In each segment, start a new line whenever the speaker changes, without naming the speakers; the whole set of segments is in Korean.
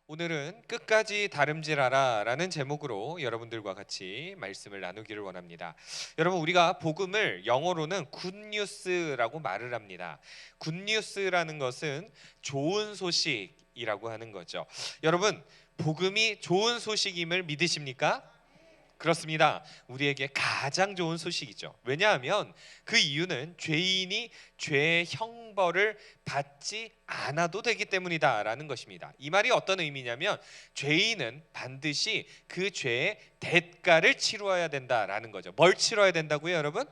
오늘은 끝까지 다름질하라 라는 제목으로 여러분들과 같이 말씀을 나누기를 원합니다. 여러분, 우리가 복음을 영어로는 굿뉴스라고 말을 합니다. 굿뉴스라는 것은 좋은 소식이라고 하는 거죠. 여러분, 복음이 좋은 소식임을 믿으십니까? 그렇습니다. 우리에게 가장 좋은 소식이죠. 왜냐하면 그 이유는 죄인이 죄의 형벌을 받지 않아도 되기 때문이다라는 것입니다. 이 말이 어떤 의미냐면 죄인은 반드시 그 죄의 대가를 치루어야 된다라는 거죠. 뭘 치러야 된다고요, 여러분?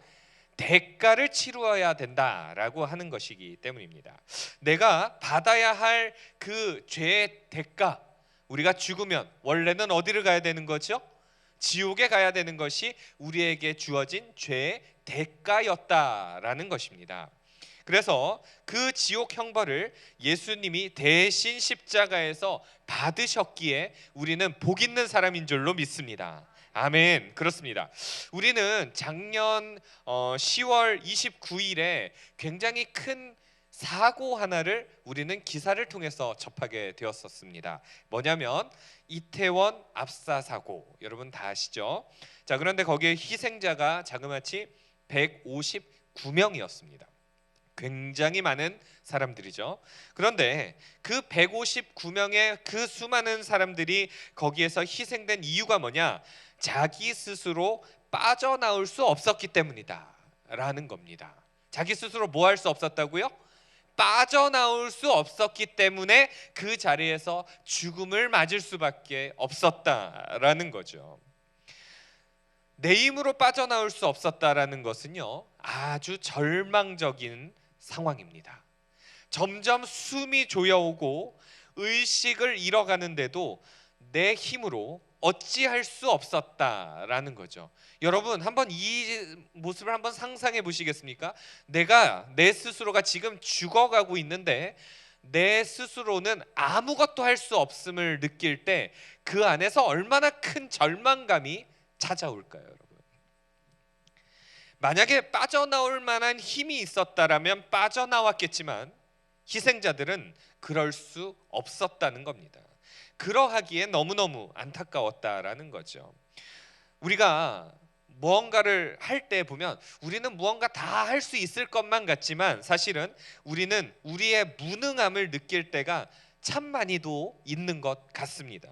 대가를 치루어야 된다라고 하는 것이기 때문입니다. 내가 받아야 할 그 죄의 대가, 우리가 죽으면 원래는 어디를 가야 되는 거죠? 지옥에 가야 되는 것이 우리에게 주어진 죄의 대가였다라는 것입니다. 그래서 그 지옥 형벌을 예수님이 대신 십자가에서 받으셨기에 우리는 복 있는 사람인 줄로 믿습니다. 아멘. 그렇습니다. 우리는 작년 10월 29일에 굉장히 큰 사고 하나를 우리는 기사를 통해서 접하게 되었었습니다. 뭐냐면 이태원 압사 사고, 여러분 다 아시죠? 자, 그런데 거기에 희생자가 자그마치 159명이었습니다. 굉장히 많은 사람들이죠. 그런데 그 159명의 그 수많은 사람들이 거기에서 희생된 이유가 뭐냐? 자기 스스로 빠져나올 수 없었기 때문이다 라는 겁니다. 자기 스스로 뭐 할 수 없었다고요? 빠져나올 수 없었기 때문에 그 자리에서 죽음을 맞을 수밖에 없었다라는 거죠. 내 힘으로 빠져나올 수 없었다라는 것은요, 아주 절망적인 상황입니다. 점점 숨이 조여오고 의식을 잃어가는데도 내 힘으로 어찌할 수 없었다라는 거죠. 여러분, 한번 이 모습을 한번 상상해 보시겠습니까? 내가 내 스스로가 지금 죽어가고 있는데 내 스스로는 아무것도 할 수 없음을 느낄 때 그 안에서 얼마나 큰 절망감이 찾아올까요, 여러분? 만약에 빠져나올 만한 힘이 있었다라면 빠져나왔겠지만 희생자들은 그럴 수 없었다는 겁니다. 그러하기에 너무너무 안타까웠다라는 거죠. 우리가 무언가를 할 때 보면 우리는 무언가 다 할 수 있을 것만 같지만 사실은 우리는 우리의 무능함을 느낄 때가 참 많이도 있는 것 같습니다.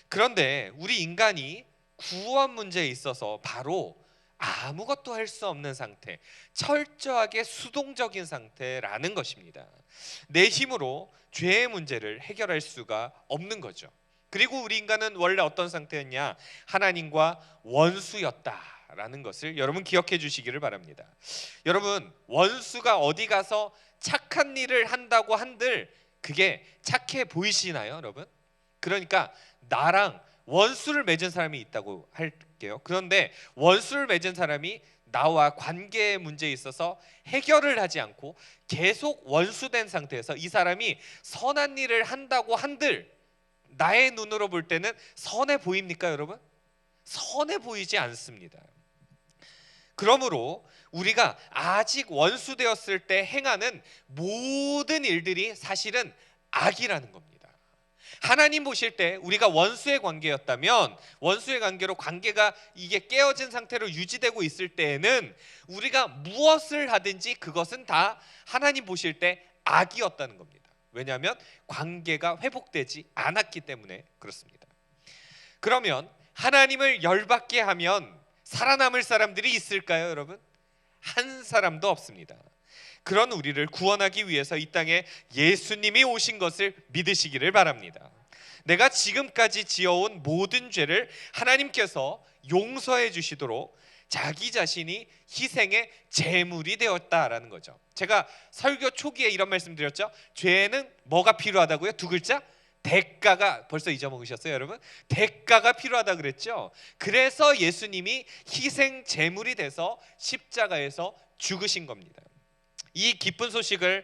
그런데 우리 인간이 구원 문제에 있어서 바로 아무것도 할 수 없는 상태, 철저하게 수동적인 상태라는 것입니다. 내 힘으로 죄의 문제를 해결할 수가 없는 거죠. 그리고 우리 인간은 원래 어떤 상태였냐? 하나님과 원수였다라는 것을 여러분 기억해 주시기를 바랍니다. 여러분, 원수가 어디 가서 착한 일을 한다고 한들 그게 착해 보이시나요, 여러분? 그러니까 나랑 원수를 맺은 사람이 있다고 할게요. 그런데 원수를 맺은 사람이 나와 관계의 문제에 있어서 해결을 하지 않고 계속 원수된 상태에서 이 사람이 선한 일을 한다고 한들 나의 눈으로 볼 때는 선해 보입니까, 여러분? 선해 보이지 않습니다. 그러므로 우리가 아직 원수되었을 때 행하는 모든 일들이 사실은 악이라는 겁니다. 하나님 보실 때 우리가 원수의 관계였다면 원수의 관계로 관계가 이게 깨어진 상태로 유지되고 있을 때에는 우리가 무엇을 하든지 그것은 다 하나님 보실 때 악이었다는 겁니다. 왜냐하면 관계가 회복되지 않았기 때문에 그렇습니다. 그러면 하나님을 열받게 하면 살아남을 사람들이 있을까요, 여러분? 한 사람도 없습니다. 그런 우리를 구원하기 위해서 이 땅에 예수님이 오신 것을 믿으시기를 바랍니다. 내가 지금까지 지어온 모든 죄를 하나님께서 용서해 주시도록 자기 자신이 희생의 제물이 되었다라는 거죠. 제가 설교 초기에 이런 말씀 드렸죠. 죄에는 뭐가 필요하다고요? 두 글자? 대가가. 벌써 잊어먹으셨어요, 여러분? 대가가 필요하다 그랬죠. 그래서 예수님이 희생 제물이 돼서 십자가에서 죽으신 겁니다. 이 기쁜 소식을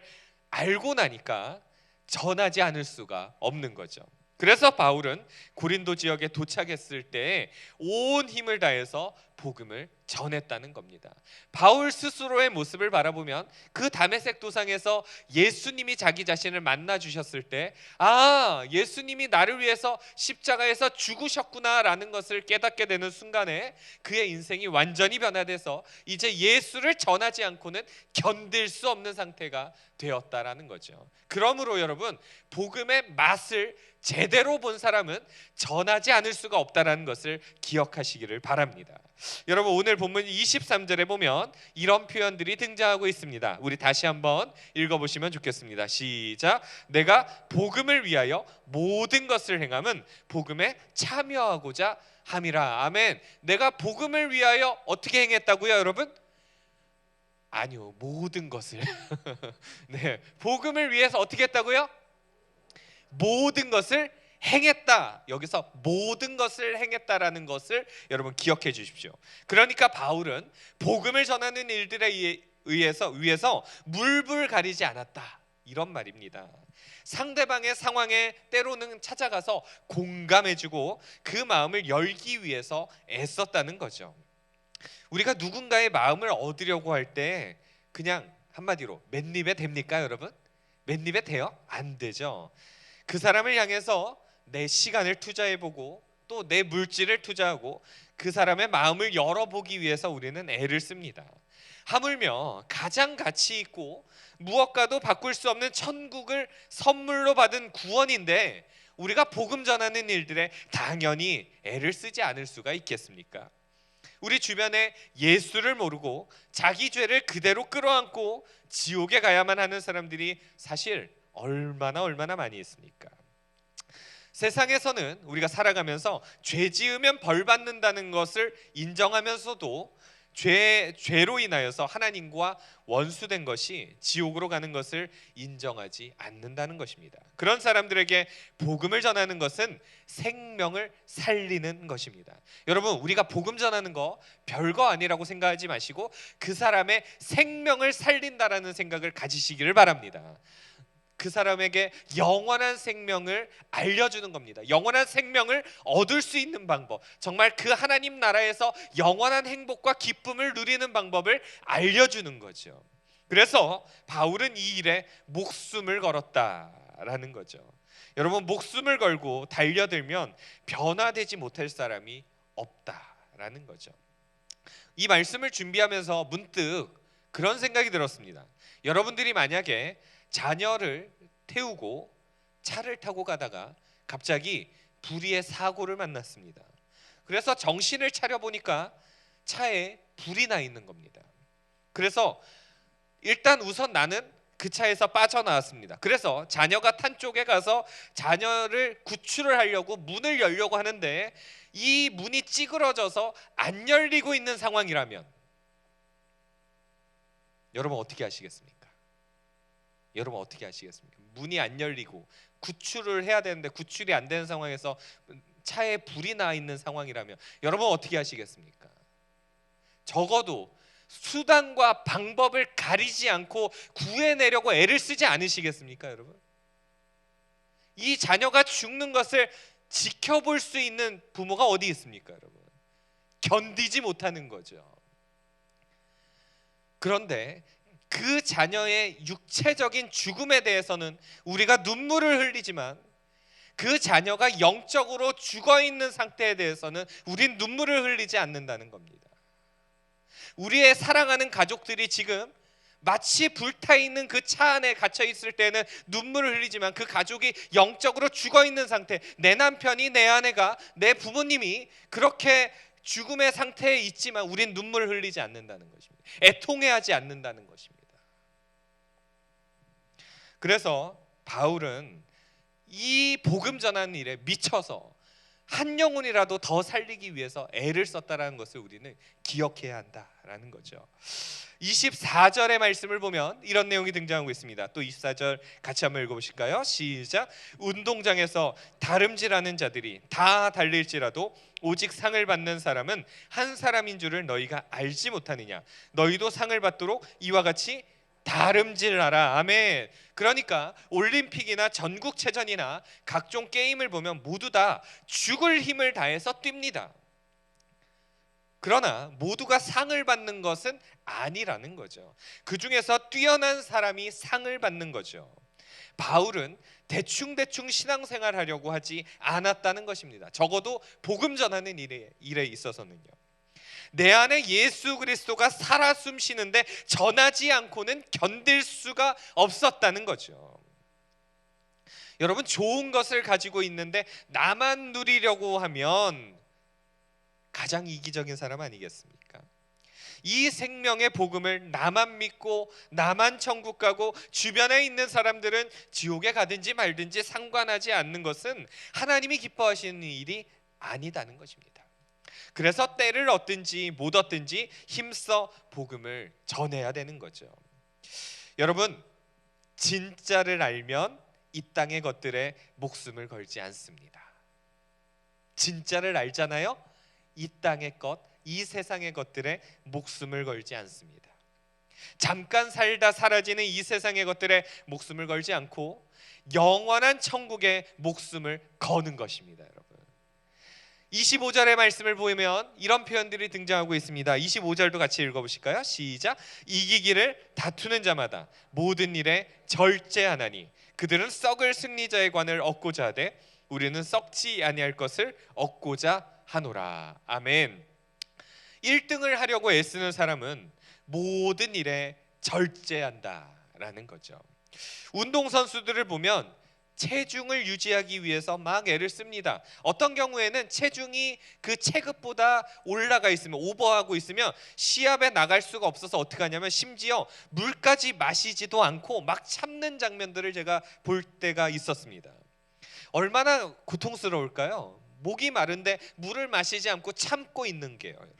알고 나니까 전하지 않을 수가 없는 거죠. 그래서 바울은 고린도 지역에 도착했을 때 온 힘을 다해서 복음을 전했다는 겁니다. 바울 스스로의 모습을 바라보면 그 다메섹 도상에서 예수님이 자기 자신을 만나 주셨을 때, 아, 예수님이 나를 위해서 십자가에서 죽으셨구나라는 것을 깨닫게 되는 순간에 그의 인생이 완전히 변화돼서 이제 예수를 전하지 않고는 견딜 수 없는 상태가 되었다라는 거죠. 그러므로 여러분, 복음의 맛을 제대로 본 사람은 전하지 않을 수가 없다라는 것을 기억하시기를 바랍니다. 여러분, 오늘 본문 23절에 보면 이런 표현들이 등장하고 있습니다. 우리 다시 한번 읽어보시면 좋겠습니다. 시작. 내가 복음을 위하여 모든 것을 행함은 복음에 참여하고자 함이라. 아멘. 내가 복음을 위하여 어떻게 행했다고요, 여러분? 아니요, 모든 것을. 네, 복음을 위해서 어떻게 했다고요? 모든 것을 행했다. 여기서 모든 것을 행했다라는 것을 여러분 기억해 주십시오. 그러니까 바울은 복음을 전하는 일들에 위해서 물불 가리지 않았다, 이런 말입니다. 상대방의 상황에 때로는 찾아가서 공감해주고 그 마음을 열기 위해서 애썼다는 거죠. 우리가 누군가의 마음을 얻으려고 할 때 그냥 한마디로 맨입에 됩니까, 여러분? 맨입에 돼요? 안 되죠. 그 사람을 향해서 내 시간을 투자해보고 또 내 물질을 투자하고 그 사람의 마음을 열어보기 위해서 우리는 애를 씁니다. 하물며 가장 가치 있고 무엇과도 바꿀 수 없는 천국을 선물로 받은 구원인데 우리가 복음 전하는 일들에 당연히 애를 쓰지 않을 수가 있겠습니까? 우리 주변에 예수를 모르고 자기 죄를 그대로 끌어안고 지옥에 가야만 하는 사람들이 사실 얼마나 많이 있습니까? 세상에서는 우리가 살아가면서 죄 지으면 벌 받는다는 것을 인정하면서도 죄로 인하여서 하나님과 원수된 것이 지옥으로 가는 것을 인정하지 않는다는 것입니다. 그런 사람들에게 복음을 전하는 것은 생명을 살리는 것입니다. 여러분, 우리가 복음 전하는 거 별거 아니라고 생각하지 마시고 그 사람의 생명을 살린다라는 생각을 가지시기를 바랍니다. 그 사람에게 영원한 생명을 알려주는 겁니다. 영원한 생명을 얻을 수 있는 방법, 정말 그 하나님 나라에서 영원한 행복과 기쁨을 누리는 방법을 알려주는 거죠. 그래서 바울은 이 일에 목숨을 걸었다라는 거죠. 여러분, 목숨을 걸고 달려들면 변화되지 못할 사람이 없다라는 거죠. 이 말씀을 준비하면서 문득 그런 생각이 들었습니다. 여러분들이 만약에 자녀를 태우고 차를 타고 가다가 갑자기 불의의 사고를 만났습니다. 그래서 정신을 차려 보니까 차에 불이 나 있는 겁니다. 그래서 일단 우선 나는 그 차에서 빠져나왔습니다. 그래서 자녀가 탄 쪽에 가서 자녀를 구출을 하려고 문을 열려고 하는데 이 문이 찌그러져서 안 열리고 있는 상황이라면 여러분 어떻게 하시겠습니까? 여러분 어떻게 하시겠습니까? 문이 안 열리고 구출을 해야 되는데 구출이 안 되는 상황에서 차에 불이 나 있는 상황이라면 여러분 어떻게 하시겠습니까? 적어도 수단과 방법을 가리지 않고 구해내려고 애를 쓰지 않으시겠습니까, 여러분? 이 자녀가 죽는 것을 지켜볼 수 있는 부모가 어디 있습니까, 여러분? 견디지 못하는 거죠. 그런데 그 자녀의 육체적인 죽음에 대해서는 우리가 눈물을 흘리지만 그 자녀가 영적으로 죽어있는 상태에 대해서는 우린 눈물을 흘리지 않는다는 겁니다. 우리의 사랑하는 가족들이 지금 마치 불타있는 그 차 안에 갇혀있을 때는 눈물을 흘리지만 그 가족이 영적으로 죽어있는 상태, 내 남편이, 내 아내가, 내 부모님이 그렇게 죽음의 상태에 있지만 우린 눈물을 흘리지 않는다는 것입니다. 애통해하지 않는다는 것입니다. 그래서 바울은 이 복음 전하는 일에 미쳐서 한 영혼이라도 더 살리기 위해서 애를 썼다라는 것을 우리는 기억해야 한다라는 거죠. 24절의 말씀을 보면 이런 내용이 등장하고 있습니다. 또 24절 같이 한번 읽어보실까요? 시작. 운동장에서 다름질하는 자들이 다 달릴지라도 오직 상을 받는 사람은 한 사람인 줄을 너희가 알지 못하느냐. 너희도 상을 받도록 이와 같이 다름질하라. 아멘. 그러니까 올림픽이나 전국체전이나 각종 게임을 보면 모두 다 죽을 힘을 다해서 뜁니다. 그러나 모두가 상을 받는 것은 아니라는 거죠. 그 중에서 뛰어난 사람이 상을 받는 거죠. 바울은 대충대충 신앙생활 하려고 하지 않았다는 것입니다. 적어도 복음 전하는 일에 있어서는요. 내 안에 예수 그리스도가 살아 숨쉬는데 전하지 않고는 견딜 수가 없었다는 거죠. 여러분, 좋은 것을 가지고 있는데 나만 누리려고 하면 가장 이기적인 사람 아니겠습니까? 이 생명의 복음을 나만 믿고 나만 천국 가고 주변에 있는 사람들은 지옥에 가든지 말든지 상관하지 않는 것은 하나님이 기뻐하시는 일이 아니다는 것입니다. 그래서 때를 얻든지 못 얻든지 힘써 복음을 전해야 되는 거죠. 여러분, 진짜를 알면 이 땅의 것들에 목숨을 걸지 않습니다. 진짜를 알잖아요. 이 땅의 것, 이 세상의 것들에 목숨을 걸지 않습니다. 잠깐 살다 사라지는 이 세상의 것들에 목숨을 걸지 않고 영원한 천국에 목숨을 거는 것입니다. 여러분, 25절의 말씀을 보면 이런 표현들이 등장하고 있습니다. 25절도 같이 읽어보실까요? 시작. 이기기를 다투는 자마다 모든 일에 절제하나니 그들은 썩을 승리자의 관을 얻고자 하되 우리는 썩지 아니할 것을 얻고자 하노라. 아멘. 1등을 하려고 애쓰는 사람은 모든 일에 절제한다라는 거죠. 운동선수들을 보면 체중을 유지하기 위해서 막 애를 씁니다. 어떤 경우에는 체중이 그 체급보다 올라가 있으면, 오버하고 있으면 시합에 나갈 수가 없어서 어떻게 하냐면 심지어 물까지 마시지도 않고 막 참는 장면들을 제가 볼 때가 있었습니다. 얼마나 고통스러울까요? 목이 마른데 물을 마시지 않고 참고 있는 게요, 여러분.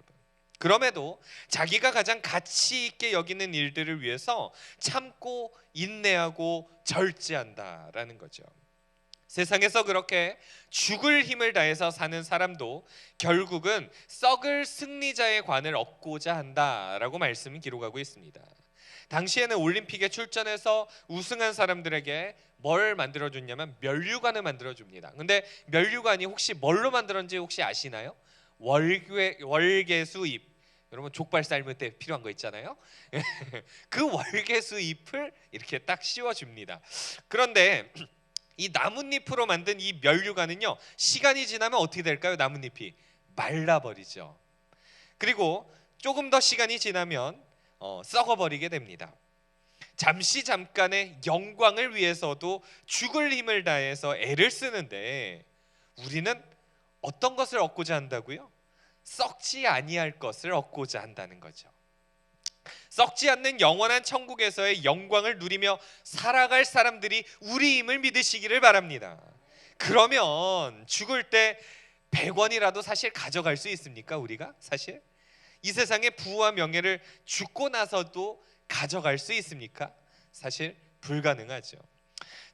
그럼에도 자기가 가장 가치 있게 여기는 일들을 위해서 참고 인내하고 절제한다라는 거죠. 세상에서 그렇게 죽을 힘을 다해서 사는 사람도 결국은 썩을 승리자의 관을 얻고자 한다라고 말씀을 기록하고 있습니다. 당시에는 올림픽에 출전해서 우승한 사람들에게 뭘 만들어줬냐면 면류관을 만들어줍니다. 근데 면류관이 혹시 뭘로 만들었는지 혹시 아시나요? 월계수 잎. 여러분, 족발 삶을 때 필요한 거 있잖아요. 그 월계수 잎을 이렇게 딱 씌워줍니다. 그런데 이 나뭇잎으로 만든 이 면류관은요, 시간이 지나면 어떻게 될까요? 나뭇잎이 말라버리죠. 그리고 조금 더 시간이 지나면 썩어버리게 됩니다. 잠깐의 영광을 위해서도 죽을 힘을 다해서 애를 쓰는데 우리는 어떤 것을 얻고자 한다고요? 썩지 아니할 것을 얻고자 한다는 거죠. 썩지 않는 영원한 천국에서의 영광을 누리며 살아갈 사람들이 우리임을 믿으시기를 바랍니다. 그러면 죽을 때 100원이라도 사실 가져갈 수 있습니까? 우리가 사실 이 세상의 부와 명예를 죽고 나서도 가져갈 수 있습니까? 사실 불가능하죠.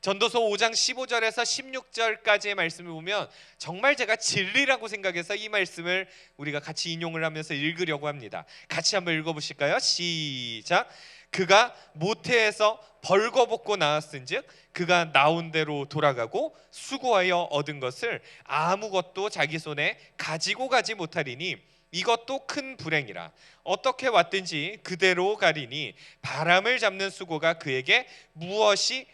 전도서 5장 15절에서 16절까지의 말씀을 보면 정말 제가 진리라고 생각해서 이 말씀을 우리가 같이 인용을 하면서 읽으려고 합니다. 같이 한번 읽어보실까요? 시작. 그가 모태에서 벌거벗고 나왔은즉 그가 나온 대로 돌아가고 수고하여 얻은 것을 아무것도 자기 손에 가지고 가지 못하리니 이것도 큰 불행이라. 어떻게 왔든지 그대로 가리니 바람을 잡는 수고가 그에게 무엇이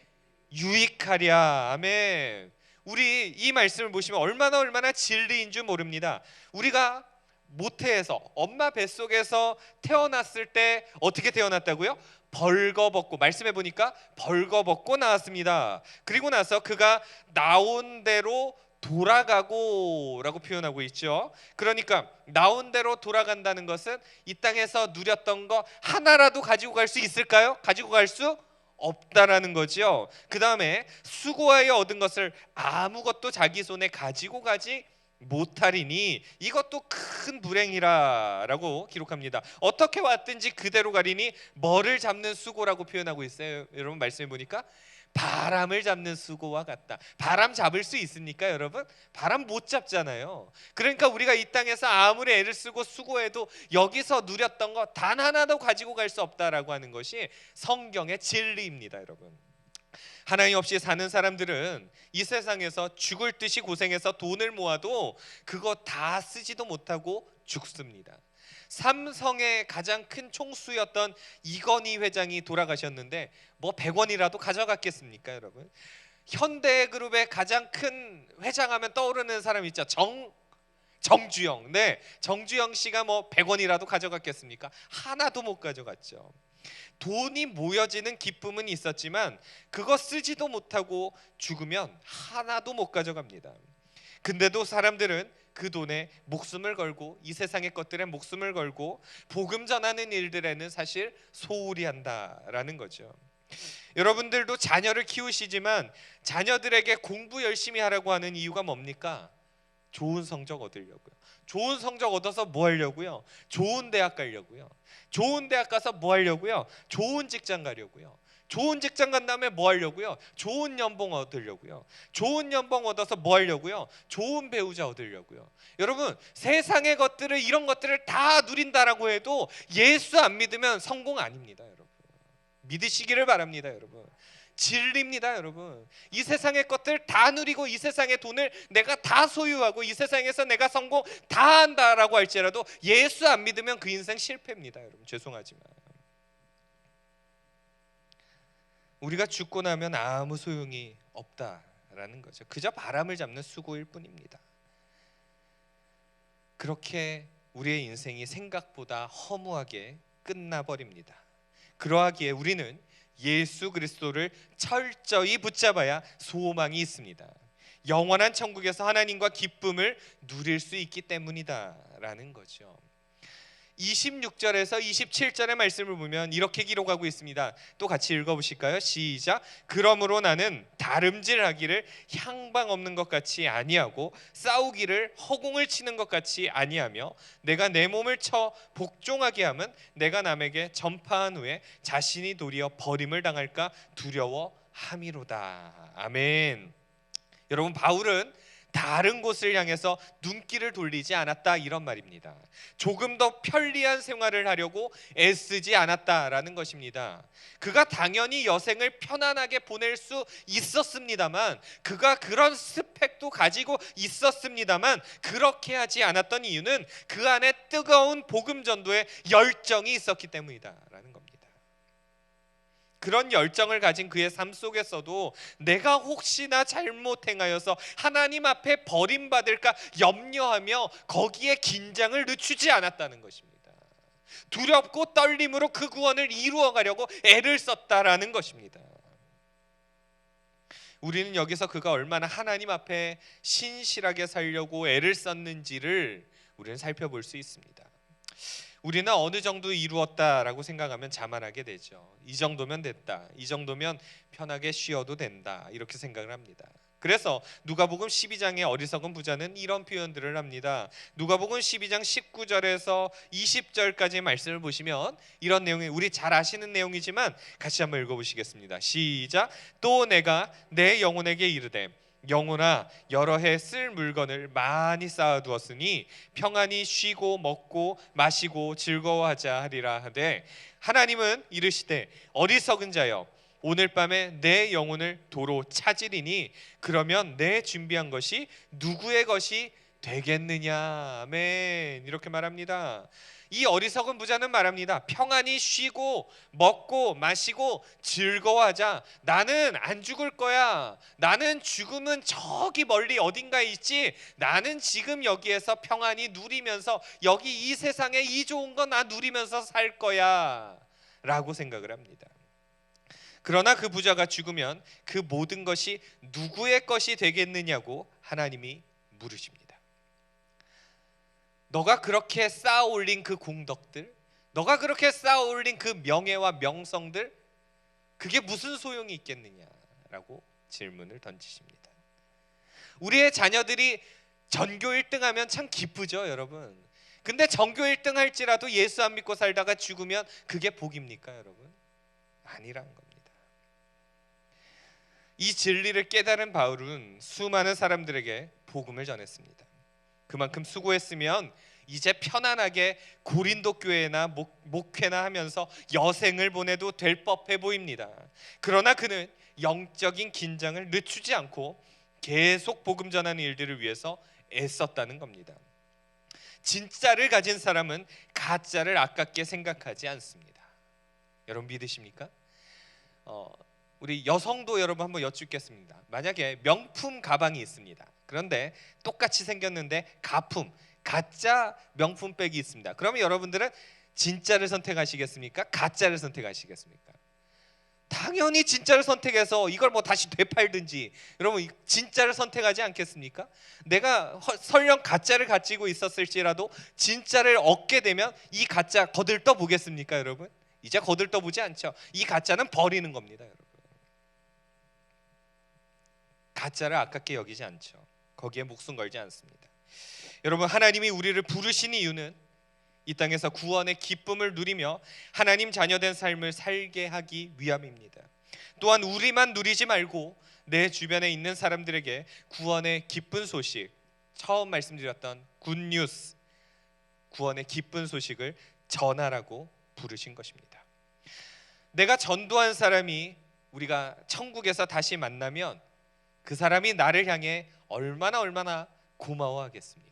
유익하랴. 아멘. 우리 이 말씀을 보시면 얼마나 진리인 줄 모릅니다. 우리가 모태에서 엄마 뱃속에서 태어났을 때 어떻게 태어났다고요? 벌거벗고, 말씀해 보니까 벌거벗고 나왔습니다. 그리고 나서 그가 나온 대로 돌아가고 라고 표현하고 있죠. 그러니까 나온 대로 돌아간다는 것은 이 땅에서 누렸던 거 하나라도 가지고 갈 수 있을까요? 가지고 갈 수 없다라는 거죠. 그 다음에 수고하여 얻은 것을 아무것도 자기 손에 가지고 가지 못하리니 이것도 큰 불행이라라고 기록합니다. 어떻게 왔든지 그대로 가리니 뭐를 잡는 수고라고 표현하고 있어요. 여러분, 말씀해 보니까 바람을 잡는 수고와 같다. 바람 잡을 수 있습니까, 여러분? 바람 못 잡잖아요. 그러니까 우리가 이 땅에서 아무리 애를 쓰고 수고해도 여기서 누렸던 거 단 하나도 가지고 갈 수 없다라고 하는 것이 성경의 진리입니다, 여러분. 하나님 없이 사는 사람들은 이 세상에서 죽을 듯이 고생해서 돈을 모아도 그거 다 쓰지도 못하고 죽습니다. 삼성의 가장 큰 총수였던 이건희 회장이 돌아가셨는데 뭐 100원이라도 가져갔겠습니까, 여러분? 현대그룹의 가장 큰 회장하면 떠오르는 사람 있죠. 정주영. 네, 정주영 씨가 뭐 100원이라도 가져갔겠습니까? 하나도 못 가져갔죠. 돈이 모여지는 기쁨은 있었지만 그거 쓰지도 못하고 죽으면 하나도 못 가져갑니다. 근데도 사람들은 그 돈에 목숨을 걸고 이 세상의 것들에 목숨을 걸고 복음 전하는 일들에는 사실 소홀히 한다라는 거죠. 여러분들도 자녀를 키우시지만 자녀들에게 공부 열심히 하라고 하는 이유가 뭡니까? 좋은 성적 얻으려고요. 좋은 성적 얻어서 뭐 하려고요? 좋은 대학 가려고요. 좋은 대학 가서 뭐 하려고요? 좋은 직장 가려고요. 좋은 직장 간 다음에 뭐 하려고요? 좋은 연봉 얻으려고요. 좋은 연봉 얻어서 뭐 하려고요? 좋은 배우자 얻으려고요. 여러분, 세상의 것들을, 이런 것들을 다 누린다라고 해도 예수 안 믿으면 성공 아닙니다, 여러분. 믿으시기를 바랍니다, 여러분. 진리입니다, 여러분. 이 세상의 것들 다 누리고 이 세상의 돈을 내가 다 소유하고 이 세상에서 내가 성공 다 한다라고 할지라도 예수 안 믿으면 그 인생 실패입니다, 여러분. 죄송하지만 우리가 죽고 나면 아무 소용이 없다라는 거죠. 그저 바람을 잡는 수고일 뿐입니다. 그렇게 우리의 인생이 생각보다 허무하게 끝나버립니다. 그러하기에 우리는 예수 그리스도를 철저히 붙잡아야 소망이 있습니다. 영원한 천국에서 하나님과 기쁨을 누릴 수 있기 때문이다라는 거죠. 26절에서 27절의 말씀을 보면 이렇게 기록하고 있습니다. 또 같이 읽어보실까요? 시작. 그러므로 나는 다름질하기를 향방 없는 것 같이 아니하고 싸우기를 허공을 치는 것 같이 아니하며 내가 내 몸을 쳐 복종하게 하면 내가 남에게 전파한 후에 자신이 도리어 버림을 당할까 두려워함이로다. 아멘. 여러분, 바울은 다른 곳을 향해서 눈길을 돌리지 않았다 이런 말입니다. 조금 더 편리한 생활을 하려고 애쓰지 않았다라는 것입니다. 그가 당연히 여생을 편안하게 보낼 수 있었습니다만, 그가 그런 스펙도 가지고 있었습니다만 그렇게 하지 않았던 이유는 그 안에 뜨거운 복음 전도의 열정이 있었기 때문이다라는 겁니다. 그런 열정을 가진 그의 삶 속에서도 내가 혹시나 잘못 행하여서 하나님 앞에 버림받을까 염려하며 거기에 긴장을 늦추지 않았다는 것입니다. 두렵고 떨림으로 그 구원을 이루어가려고 애를 썼다라는 것입니다. 우리는 여기서 그가 얼마나 하나님 앞에 신실하게 살려고 애를 썼는지를 우리는 살펴볼 수 있습니다. 우리는 어느 정도 이루었다라고 생각하면 자만하게 되죠. 이 정도면 됐다, 이 정도면 편하게 쉬어도 된다, 이렇게 생각을 합니다. 그래서 누가복음 12장의 어리석은 부자는 이런 표현들을 합니다. 누가복음 12장 19절에서 20절까지 말씀을 보시면 이런 내용이, 우리 잘 아시는 내용이지만 같이 한번 읽어보시겠습니다. 시작. 또 내가 내 영혼에게 이르되 영혼아, 여러 해 쓸 물건을 많이 쌓아두었으니 평안히 쉬고 먹고 마시고 즐거워하자 하리라 하되, 하나님은 이르시되 어리석은 자여, 오늘 밤에 내 영혼을 도로 찾으리니 그러면 내 준비한 것이 누구의 것이 되겠느냐. 아멘. 이렇게 말합니다. 이 어리석은 부자는 말합니다. 평안히 쉬고 먹고 마시고 즐거워하자. 나는 안 죽을 거야. 나는 죽음은 저기 멀리 어딘가에 있지. 나는 지금 여기에서 평안히 누리면서 여기 이 세상에 이 좋은 거 나 누리면서 살 거야 라고 생각을 합니다. 그러나 그 부자가 죽으면 그 모든 것이 누구의 것이 되겠느냐고 하나님이 물으십니다. 너가 그렇게 쌓아 올린 그 공덕들, 너가 그렇게 쌓아 올린 그 명예와 명성들, 그게 무슨 소용이 있겠느냐라고 질문을 던지십니다. 우리의 자녀들이 전교 1등 하면 참 기쁘죠, 여러분. 근데 전교 1등 할지라도 예수 안 믿고 살다가 죽으면 그게 복입니까, 여러분? 아니라는 겁니다. 이 진리를 깨달은 바울은 수많은 사람들에게 복음을 전했습니다. 그만큼 수고했으면 이제 편안하게 고린도 교회나 목회나 하면서 여생을 보내도 될 법해 보입니다. 그러나 그는 영적인 긴장을 늦추지 않고 계속 복음 전하는 일들을 위해서 애썼다는 겁니다. 진짜를 가진 사람은 가짜를 아깝게 생각하지 않습니다. 여러분 믿으십니까? 우리 여성도 여러분 한번 여쭙겠습니다. 만약에 명품 가방이 있습니다. 그런데 똑같이 생겼는데 가짜 명품백이 있습니다. 그러면 여러분들은 진짜를 선택하시겠습니까? 가짜를 선택하시겠습니까? 당연히 진짜를 선택해서 이걸 뭐 다시 되팔든지 여러분 진짜를 선택하지 않겠습니까? 내가 설령 가짜를 가지고 있었을지라도 진짜를 얻게 되면 이 가짜 거들떠 보겠습니까 여러분? 이제 거들떠 보지 않죠. 이 가짜는 버리는 겁니다 여러분. 가짜를 아깝게 여기지 않죠. 거기에 목숨 걸지 않습니다. 여러분 하나님이 우리를 부르신 이유는 이 땅에서 구원의 기쁨을 누리며 하나님 자녀된 삶을 살게 하기 위함입니다. 또한 우리만 누리지 말고 내 주변에 있는 사람들에게 구원의 기쁜 소식, 처음 말씀드렸던 굿뉴스, 구원의 기쁜 소식을 전하라고 부르신 것입니다. 내가 전도한 사람이 우리가 천국에서 다시 만나면 그 사람이 나를 향해 얼마나 고마워하겠습니까?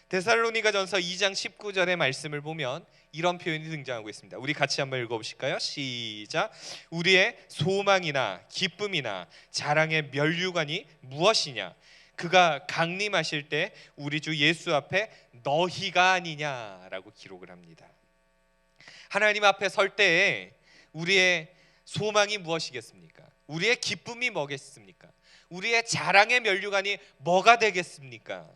데살로니가전서 2장 19절의 말씀을 보면 이런 표현이 등장하고 있습니다. 우리 같이 한번 읽어보실까요? 시작. 우리의 소망이나 기쁨이나 자랑의 면류관이 무엇이냐? 그가 강림하실 때 우리 주 예수 앞에 너희가 아니냐라고 기록을 합니다. 하나님 앞에 설 때에 우리의 소망이 무엇이겠습니까? 우리의 기쁨이 뭐겠습니까? 우리의 자랑의 면류관이 뭐가 되겠습니까?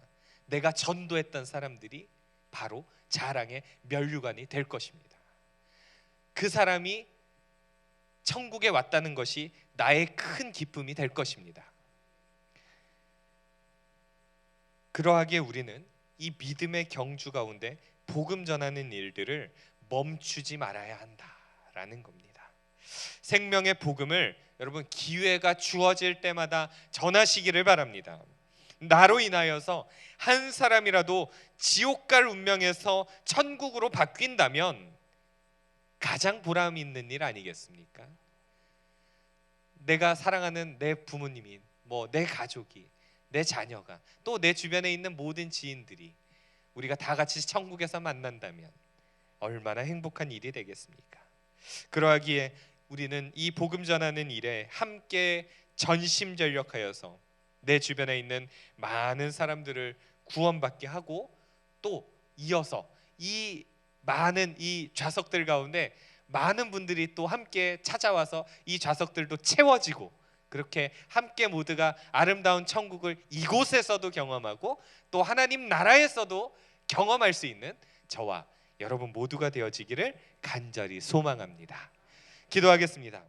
내가 전도했던 사람들이 바로 자랑의 면류관이 될 것입니다. 그 사람이 천국에 왔다는 것이 나의 큰 기쁨이 될 것입니다. 그러하기에 우리는 이 믿음의 경주 가운데 복음 전하는 일들을 멈추지 말아야 한다라는 겁니다. 생명의 복음을 여러분 기회가 주어질 때마다 전하시기를 바랍니다. 나로 인하여서 한 사람이라도 지옥 갈 운명에서 천국으로 바뀐다면 가장 보람 있는 일 아니겠습니까? 내가 사랑하는 내 부모님이, 내 가족이, 내 자녀가, 또 내 주변에 있는 모든 지인들이 우리가 다 같이 천국에서 만난다면 얼마나 행복한 일이 되겠습니까? 그러하기에 우리는 이 복음 전하는 일에 함께 전심전력하여서 내 주변에 있는 많은 사람들을 구원받게 하고 또 이어서 이 많은 이 좌석들 가운데 많은 분들이 또 함께 찾아와서 이 좌석들도 채워지고 그렇게 함께 모두가 아름다운 천국을 이곳에서도 경험하고 또 하나님 나라에서도 경험할 수 있는 저와 여러분 모두가 되어지기를 간절히 소망합니다. 기도하겠습니다.